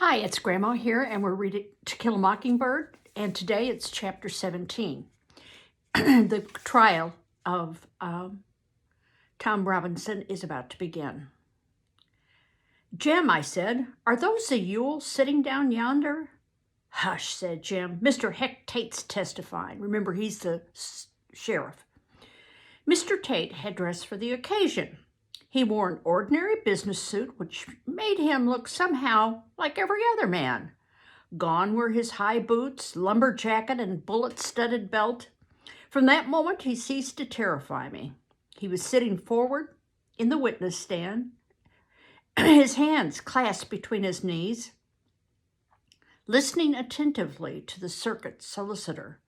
Hi, it's Grandma here, and we're reading To Kill a Mockingbird, and today it's chapter 17. The trial of Tom Robinson is about to begin. "Jim," I said, "are those the Ewells sitting down yonder?" "Hush," said Jim. "Mr. Heck Tate's testifying." Remember, he's the sheriff. Mr. Tate had dressed for the occasion. He wore an ordinary business suit, which made him look somehow like every other man. Gone were his high boots, lumber jacket, and bullet-studded belt. From that moment, he ceased to terrify me. He was sitting forward in the witness stand, his hands clasped between his knees, listening attentively to the circuit solicitor.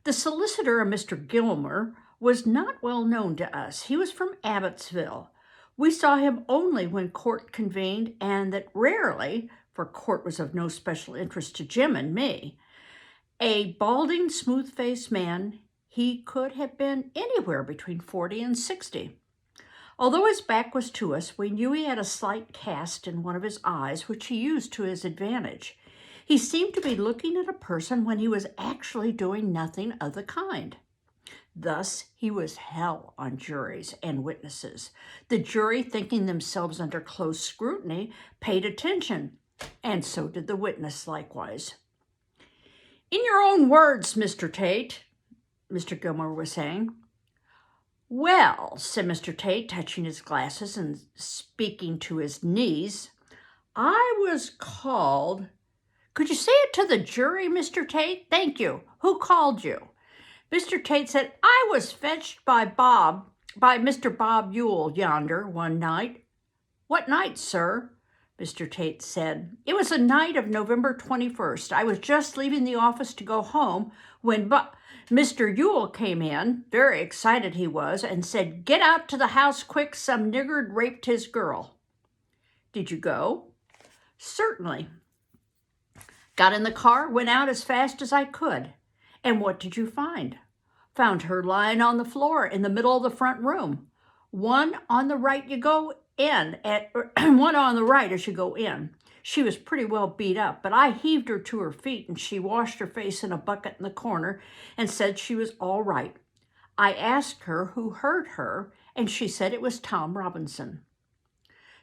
The solicitor, a Mr. Gilmer, was not well known to us. He was from Abbotsville. We saw him only when court convened, and that rarely, for court was of no special interest to Jim and me. A balding, smooth-faced man, he could have been anywhere between 40 and 60. Although his back was to us, we knew he had a slight cast in one of his eyes, which he used to his advantage. He seemed to be looking at a person when he was actually doing nothing of the kind. Thus, he was hell on juries and witnesses. The jury, thinking themselves under close scrutiny, paid attention, and so did the witness likewise. "In your own words, Mr. Tate," Mr. Gilmer was saying. "Well," said Mr. Tate, touching his glasses and speaking to his knees, "I was called—" "Could you say it to the jury, Mr. Tate? Thank you. Who called you?" Mr. Tate said, "I was fetched by Mr. Bob Ewell yonder one night." "What night, sir?" Mr. Tate said. "It was the night of November 21st. I was just leaving the office to go home when Mr. Ewell came in, very excited he was, and said, 'Get out to the house quick, some niggard raped his girl.'" "Did you go?" "Certainly. Got in the car, went out as fast as I could." "And what did you find?" "Found her lying on the floor in the middle of the front room. One on the right one on the right as you go in. She was pretty well beat up, but I heaved her to her feet and she washed her face in a bucket in the corner and said she was all right. I asked her who hurt her, and she said it was Tom Robinson."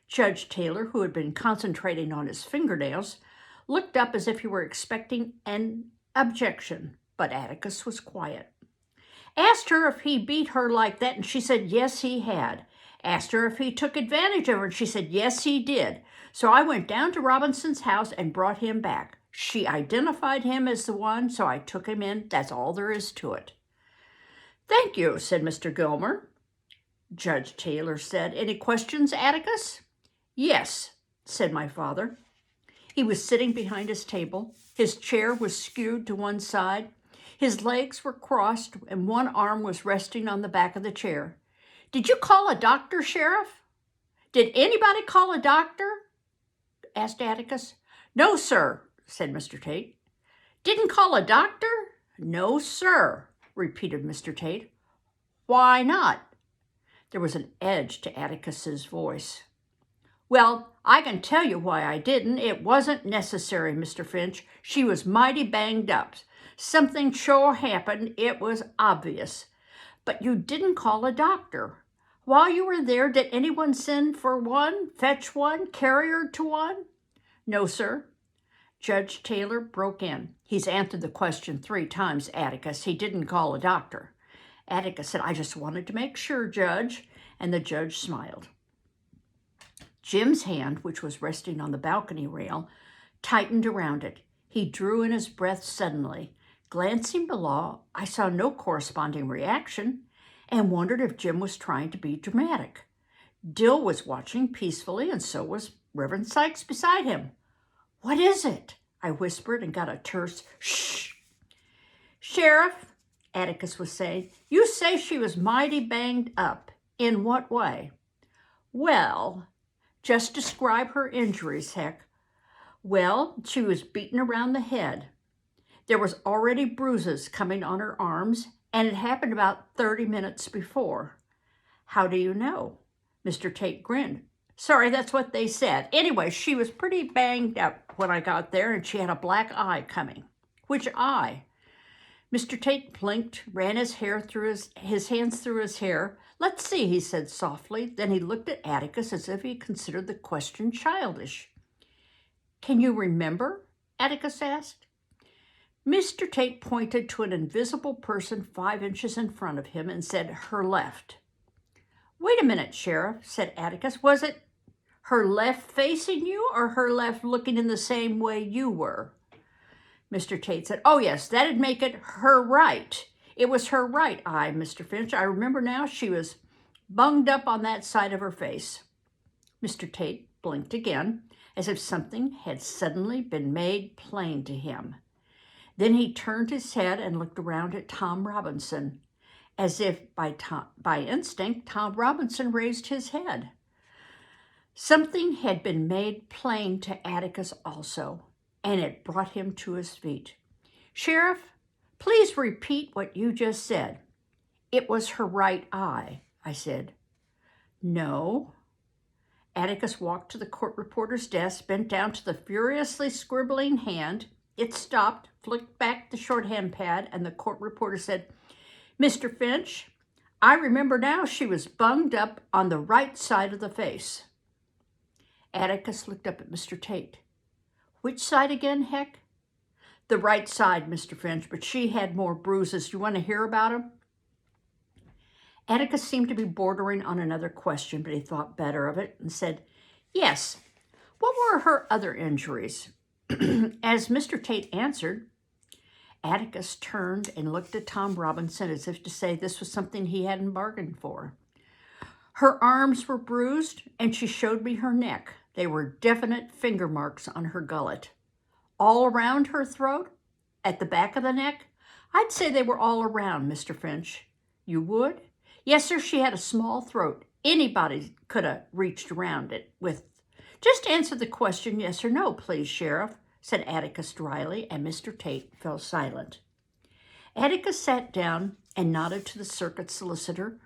Judge Taylor, who had been concentrating on his fingernails, looked up as if he were expecting an objection, but Atticus was quiet. "Asked her if he beat her like that, and she said yes, he had. Asked her if he took advantage of her, and she said yes, he did. So I went down to Robinson's house and brought him back. She identified him as the one, so I took him in. That's all there is to it." "Thank you," said Mr. Gilmer. Judge Taylor said, "Any questions, Atticus?" "Yes," said my father. He was sitting behind his table. His chair was skewed to one side. His legs were crossed, and one arm was resting on the back of the chair. "Did you call a doctor, Sheriff?" "Did anybody call a doctor?" asked Atticus. "No, sir," said Mr. Tate. "Didn't call a doctor?" "No, sir," repeated Mr. Tate. "Why not?" There was an edge to Atticus's voice. "Well, I can tell you why I didn't. It wasn't necessary, Mr. Finch. She was mighty banged up. Something sure happened. It was obvious. But you didn't call a doctor. While you were there, did anyone send for one, fetch one, carry her to one?" "No, sir." Judge Taylor broke in. "He's answered the question 3 times, Atticus. He didn't call a doctor." Atticus said, "I just wanted to make sure, Judge." And the judge smiled. Jim's hand, which was resting on the balcony rail, tightened around it. He drew in his breath suddenly. Glancing below, I saw no corresponding reaction and wondered if Jim was trying to be dramatic. Dill was watching peacefully, and so was Reverend Sykes beside him. "What is it?" I whispered and got a terse shh. "Sheriff," Atticus was saying, "you say she was mighty banged up. In what way?" "Well, just describe her injuries, Heck." "Well, she was beaten around the head. There was already bruises coming on her arms, and it happened about 30 minutes before." "How do you know?" Mr. Tate grinned. Sorry, that's what they said. Anyway, she was pretty banged up when I got there, and she had a black eye coming. Which eye? Mr. Tate blinked, ran his hands through his hair. Let's see, he said softly. Then he looked at Atticus as if he considered the question childish. Can you remember? Atticus asked. Mr. Tate pointed to an invisible person 5 inches in front of him and said, her left. Wait a minute, Sheriff, said Atticus. Was it her left facing you or her left looking in the same way you were? Mr. Tate said, oh yes, that'd make it her right. It was her right eye, Mr. Finch. I remember now, she was bunged up on that side of her face. Mr. Tate blinked again, as if something had suddenly been made plain to him. Then he turned his head and looked around at Tom Robinson. As if by instinct, Tom Robinson raised his head. Something had been made plain to Atticus also, and it brought him to his feet. Sheriff, please repeat what you just said. It was her right eye, I said. No. Atticus walked to the court reporter's desk, bent down to the furiously scribbling hand. It stopped, flicked back the shorthand pad, and the court reporter said, Mr. Finch, I remember now, she was bunged up on the right side of the face. Atticus looked up at Mr. Tate. Which side again, Heck? The right side, Mr. Finch, but she had more bruises. You want to hear about them? Atticus seemed to be bordering on another question, but he thought better of it and said, yes. What were her other injuries? As Mr. Tate answered, Atticus turned and looked at Tom Robinson as if to say this was something he hadn't bargained for. Her arms were bruised, and she showed me her neck. They were definite finger marks on her gullet. All around her throat? At the back of the neck? I'd say they were all around, Mr. Finch. You would? Yes, sir, she had a small throat. Anybody could have reached around it with... Just answer the question yes or no, please, Sheriff, said Atticus dryly, and Mr. Tate fell silent. Atticus sat down and nodded to the circuit solicitor,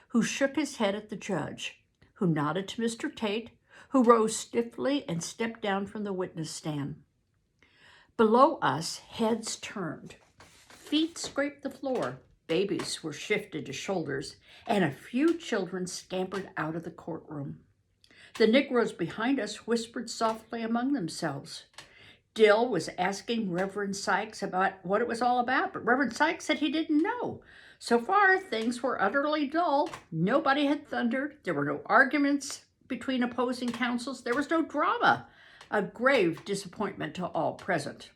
who shook his head at the judge, who nodded to Mr. Tate, who rose stiffly and stepped down from the witness stand. Below us, heads turned. Feet scraped the floor. Babies were shifted to shoulders, and a few children scampered out of the courtroom. The Negroes behind us whispered softly among themselves. Dill was asking Reverend Sykes about what it was all about, but Reverend Sykes said he didn't know. So far, things were utterly dull. Nobody had thundered. There were no arguments between opposing counsels. There was no drama. A grave disappointment to all present.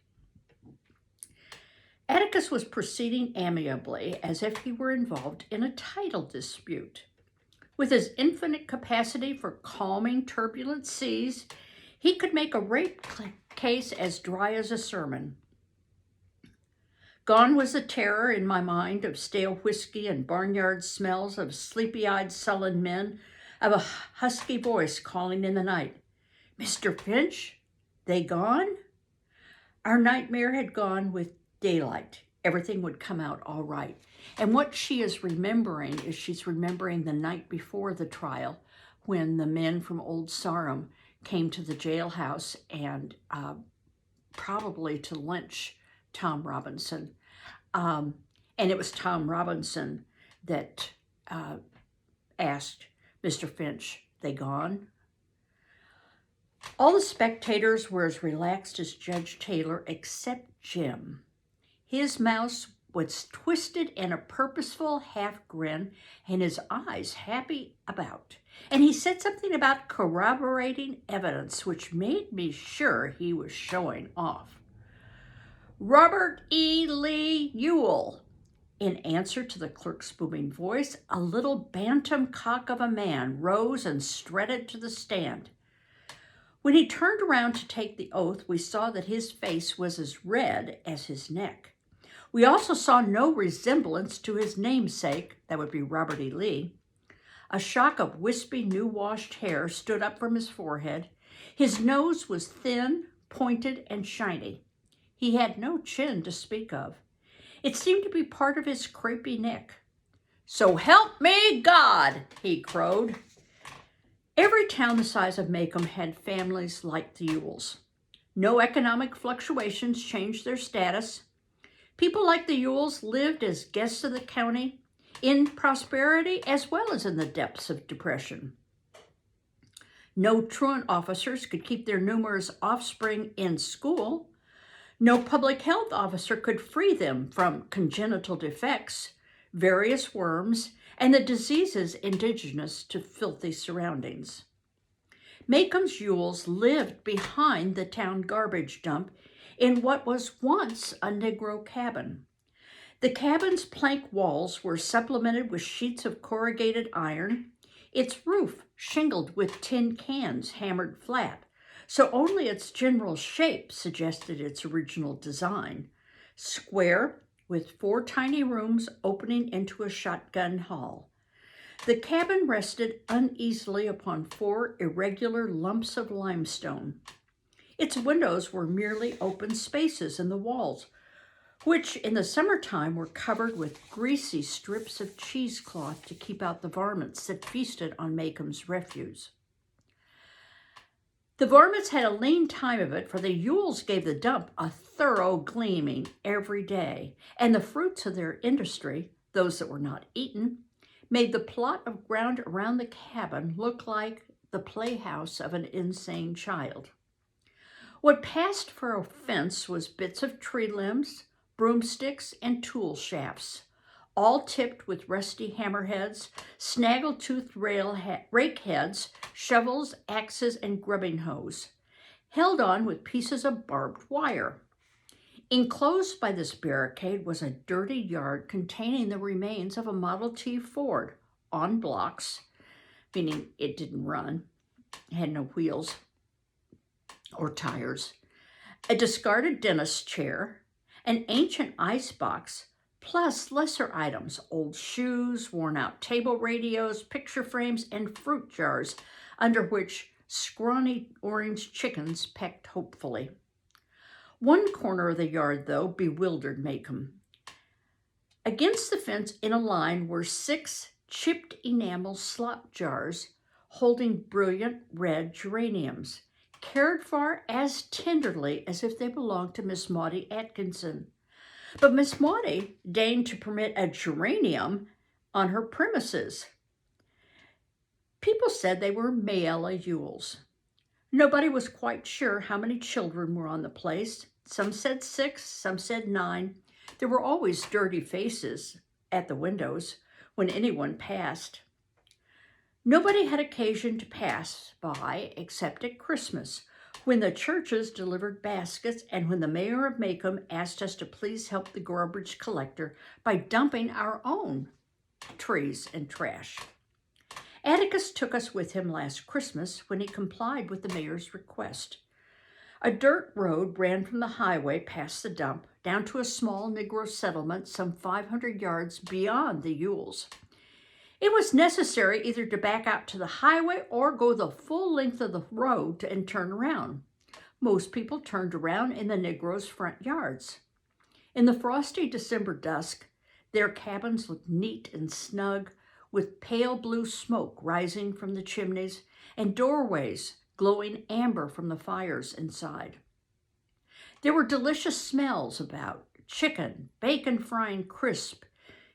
Atticus was proceeding amiably as if he were involved in a title dispute. With his infinite capacity for calming turbulent seas, he could make a rape case as dry as a sermon. Gone was the terror in my mind of stale whiskey and barnyard smells, of sleepy-eyed sullen men, of a husky voice calling in the night, Mr. Finch, they gone? Our nightmare had gone with daylight. Everything would come out all right. And what she is remembering is she's remembering the night before the trial when the men from Old Sarum came to the jailhouse and probably to lynch Tom Robinson. And it was Tom Robinson that asked Mr. Finch, they gone? All the spectators were as relaxed as Judge Taylor except Jim. His mouth was twisted in a purposeful half grin and his eyes happy about. And he said something about corroborating evidence, which made me sure he was showing off. Robert E. Lee Ewell. In answer to the clerk's booming voice, a little bantam cock of a man rose and strutted to the stand. When he turned around to take the oath, we saw that his face was as red as his neck. We also saw no resemblance to his namesake, that would be Robert E. Lee. A shock of wispy, new-washed hair stood up from his forehead. His nose was thin, pointed, and shiny. He had no chin to speak of. It seemed to be part of his crepey neck. So help me God, he crowed. Every town the size of Macomb had families like the Ewells. No economic fluctuations changed their status. People like the Ewells lived as guests of the county in prosperity as well as in the depths of depression. No truant officers could keep their numerous offspring in school. No public health officer could free them from congenital defects, various worms, and the diseases indigenous to filthy surroundings. Macomb's Ewells lived behind the town garbage dump in what was once a Negro cabin. The cabin's plank walls were supplemented with sheets of corrugated iron, its roof shingled with tin cans hammered flat, so only its general shape suggested its original design, square with 4 tiny rooms opening into a shotgun hall. The cabin rested uneasily upon 4 irregular lumps of limestone. Its windows were merely open spaces in the walls, which in the summertime were covered with greasy strips of cheesecloth to keep out the varmints that feasted on Macomb's refuse. The varmints had a lean time of it, for the Ewells gave the dump a thorough gleaming every day, and the fruits of their industry, those that were not eaten, made the plot of ground around the cabin look like the playhouse of an insane child. What passed for a fence was bits of tree limbs, broomsticks, and tool shafts, all tipped with rusty hammerheads, snaggle-toothed rake heads, shovels, axes, and grubbing hoes, held on with pieces of barbed wire. Enclosed by this barricade was a dirty yard containing the remains of a Model T Ford on blocks, meaning it didn't run, it had no wheels or tires, a discarded dentist's chair, an ancient icebox, plus lesser items, old shoes, worn-out table radios, picture frames, and fruit jars, under which scrawny orange chickens pecked hopefully. One corner of the yard, though, bewildered Macomb. Against the fence in a line were 6 chipped enamel slop jars holding brilliant red geraniums, cared for as tenderly as if they belonged to Miss Maudie Atkinson. But Miss Maudie deigned to permit a geranium on her premises. People said they were Mayella Ewells. Nobody was quite sure how many children were on the place. Some said 6, some said 9. There were always dirty faces at the windows when anyone passed. Nobody had occasion to pass by except at Christmas, when the churches delivered baskets and when the mayor of Macomb asked us to please help the garbage collector by dumping our own trees and trash. Atticus took us with him last Christmas when he complied with the mayor's request. A dirt road ran from the highway past the dump down to a small Negro settlement some 500 yards beyond the Ewells. It was necessary either to back out to the highway or go the full length of the road and turn around. Most people turned around in the Negroes' front yards. In the frosty December dusk, their cabins looked neat and snug, with pale blue smoke rising from the chimneys and doorways glowing amber from the fires inside. There were delicious smells about, chicken, bacon frying crisp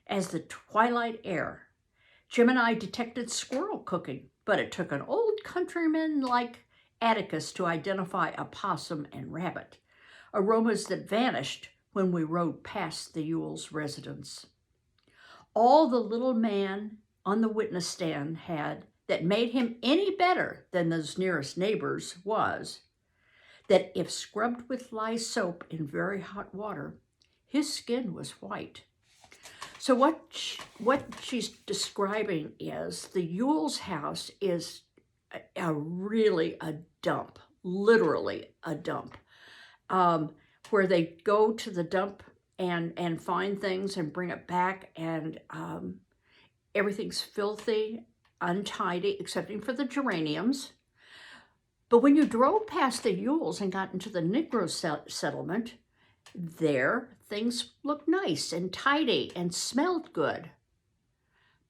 as the twilight air. Jim and I detected squirrel cooking, but it took an old countryman like Atticus to identify a possum and rabbit, aromas that vanished when we rode past the Ewells' residence. All the little man on the witness stand had that made him any better than those nearest neighbors was that if scrubbed with lye soap in very hot water, his skin was white. So what she's describing is the Ewells' house is really a dump, literally a dump, where they go to the dump and find things and bring it back, and everything's filthy, untidy, excepting for the geraniums. But when you drove past the Ewells and got into the Negro settlement, there things looked nice and tidy and smelled good.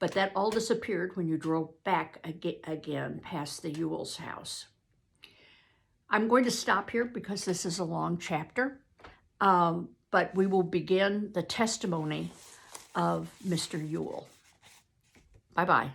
But that all disappeared when you drove back again past the Ewells house. I'm going to stop here because this is a long chapter, but we will begin the testimony of Mr. Ewell. Bye-bye.